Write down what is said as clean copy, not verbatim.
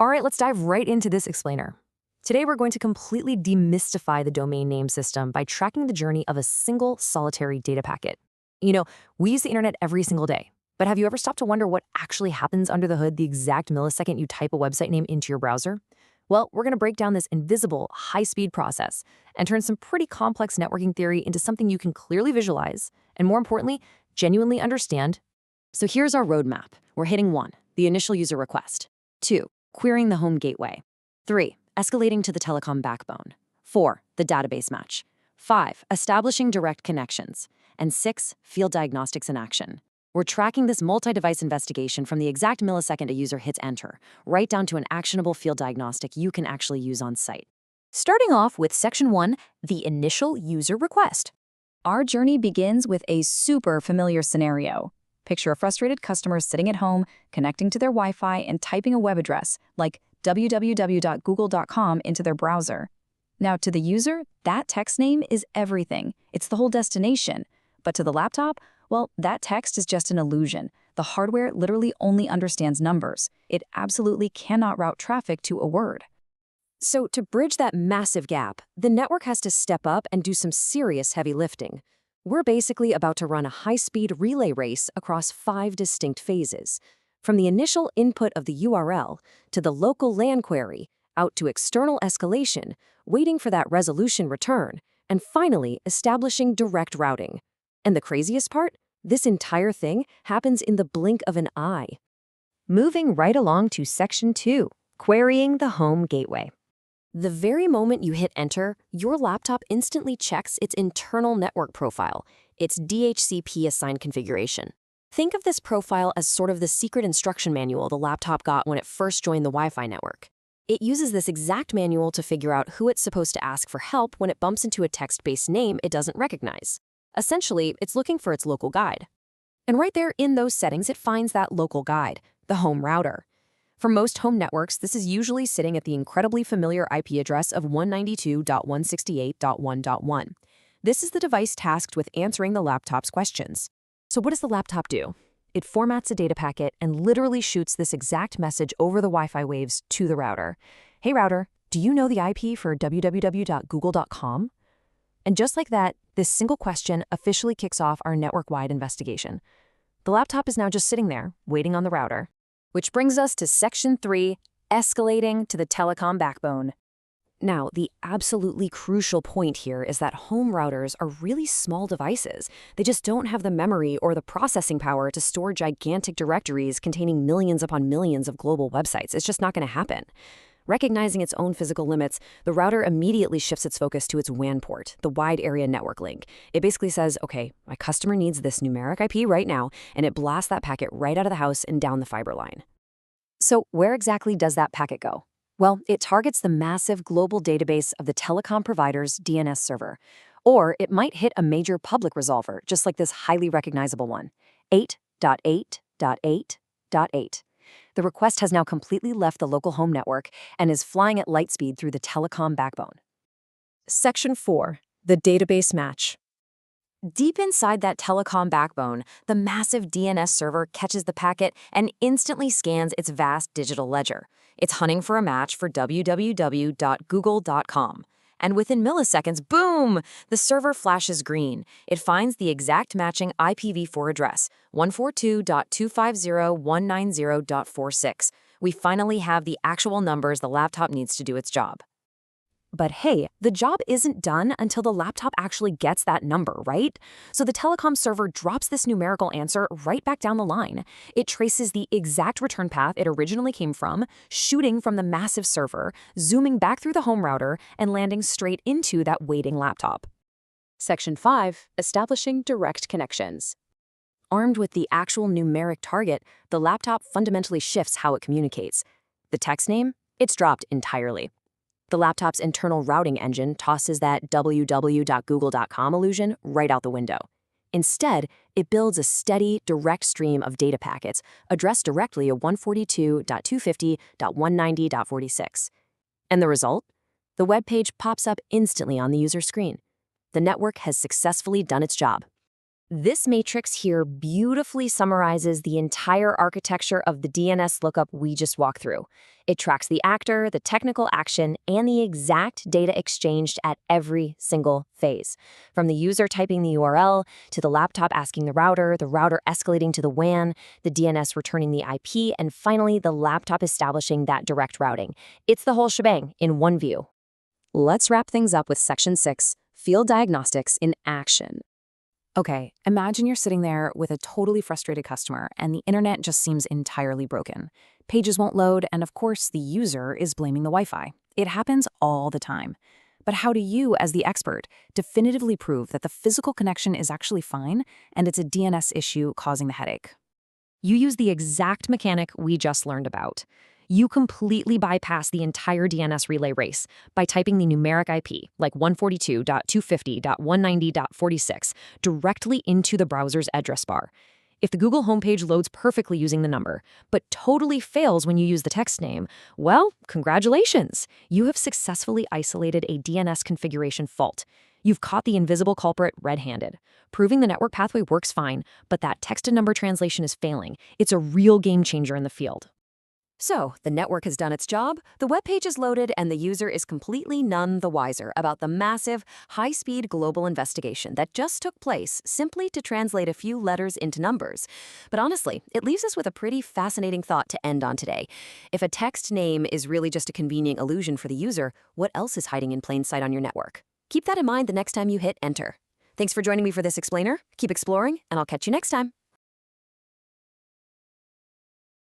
All right, let's dive right into this explainer. Today, we're going to completely demystify the domain name system by tracking the journey of a single solitary data packet. You know, we use the internet every single day, but have you ever stopped to wonder what actually happens under the hood the exact millisecond you type a website name into your browser? Well, we're going to break down this invisible, high-speed process and turn some pretty complex networking theory into something you can clearly visualize and, more importantly, genuinely understand. So here's our roadmap. We're hitting 1, the initial user request. 2, querying the home gateway. 3, escalating to the telecom backbone. 4, the database match. 5, establishing direct connections. And 6, field diagnostics in action. We're tracking this multi-device investigation from the exact millisecond a user hits enter, right down to an actionable field diagnostic you can actually use on site. Starting off with Section 1, the initial user request. Our journey begins with a super familiar scenario. Picture a frustrated customer sitting at home, connecting to their Wi-Fi and typing a web address, like www.google.com, into their browser. Now, to the user, that text name is everything. It's the whole destination. But to the laptop, well, that text is just an illusion. The hardware literally only understands numbers. It absolutely cannot route traffic to a word. So to bridge that massive gap, the network has to step up and do some serious heavy lifting. We're basically about to run a high-speed relay race across 5 distinct phases. From the initial input of the URL, to the local LAN query, out to external escalation, waiting for that resolution return, and finally establishing direct routing. And the craziest part? This entire thing happens in the blink of an eye. Moving right along to Section 2, querying the home gateway. The very moment you hit enter, your laptop instantly checks its internal network profile, its DHCP assigned configuration. Think of this profile as sort of the secret instruction manual the laptop got when it first joined the Wi-Fi network. It uses this exact manual to figure out who it's supposed to ask for help when it bumps into a text-based name it doesn't recognize. Essentially, it's looking for its local guide. And right there in those settings, it finds that local guide, the home router. For most home networks, this is usually sitting at the incredibly familiar IP address of 192.168.1.1. This is the device tasked with answering the laptop's questions. So what does the laptop do? It formats a data packet and literally shoots this exact message over the Wi-Fi waves to the router. Hey router, do you know the IP for www.google.com? And just like that, this single question officially kicks off our network-wide investigation. The laptop is now just sitting there, waiting on the router. Which brings us to Section 3, escalating to the telecom backbone. Now, the absolutely crucial point here is that home routers are really small devices. They just don't have the memory or the processing power to store gigantic directories containing millions upon millions of global websites. It's just not going to happen. Recognizing its own physical limits, the router immediately shifts its focus to its WAN port, the wide area network link. It basically says, okay, my customer needs this numeric IP right now, and it blasts that packet right out of the house and down the fiber line. So where exactly does that packet go? Well, it targets the massive global database of the telecom provider's DNS server. Or it might hit a major public resolver, just like this highly recognizable one, 8.8.8.8. The request has now completely left the local home network and is flying at light speed through the telecom backbone. Section 4, the database match. Deep inside that telecom backbone, the massive DNS server catches the packet and instantly scans its vast digital ledger. It's hunting for a match for www.google.com. And within milliseconds, boom! The server flashes green. It finds the exact matching IPv4 address, 142.250.190.46. We finally have the actual numbers the laptop needs to do its job. But hey, the job isn't done until the laptop actually gets that number, right? So the telecom server drops this numerical answer right back down the line. It traces the exact return path it originally came from, shooting from the massive server, zooming back through the home router, and landing straight into that waiting laptop. Section 5, establishing direct connections. Armed with the actual numeric target, the laptop fundamentally shifts how it communicates. The text name? It's dropped entirely. The laptop's internal routing engine tosses that www.google.com illusion right out the window. Instead, it builds a steady, direct stream of data packets addressed directly at 142.250.190.46. And the result? The web page pops up instantly on the user's screen. The network has successfully done its job. This matrix here beautifully summarizes the entire architecture of the DNS lookup we just walked through. It tracks the actor, the technical action, and the exact data exchanged at every single phase. From the user typing the URL, to the laptop asking the router escalating to the WAN, the DNS returning the IP, and finally the laptop establishing that direct routing. It's the whole shebang in one view. Let's wrap things up with Section 6, Field Diagnostics in Action. Okay, imagine you're sitting there with a totally frustrated customer and the internet just seems entirely broken. Pages won't load, and of course, the user is blaming the Wi-Fi. It happens all the time. But how do you, as the expert, definitively prove that the physical connection is actually fine and it's a DNS issue causing the headache? You use the exact mechanic we just learned about. You completely bypass the entire DNS relay race by typing the numeric IP, like 142.250.190.46, directly into the browser's address bar. If the Google homepage loads perfectly using the number, but totally fails when you use the text name, well, congratulations! You have successfully isolated a DNS configuration fault. You've caught the invisible culprit red-handed, proving the network pathway works fine, but that text-to-number translation is failing. It's a real game changer in the field. So, the network has done its job, the web page is loaded, and the user is completely none the wiser about the massive, high-speed global investigation that just took place simply to translate a few letters into numbers. But honestly, it leaves us with a pretty fascinating thought to end on today. If a text name is really just a convenient illusion for the user, what else is hiding in plain sight on your network? Keep that in mind the next time you hit enter. Thanks for joining me for this explainer. Keep exploring, and I'll catch you next time.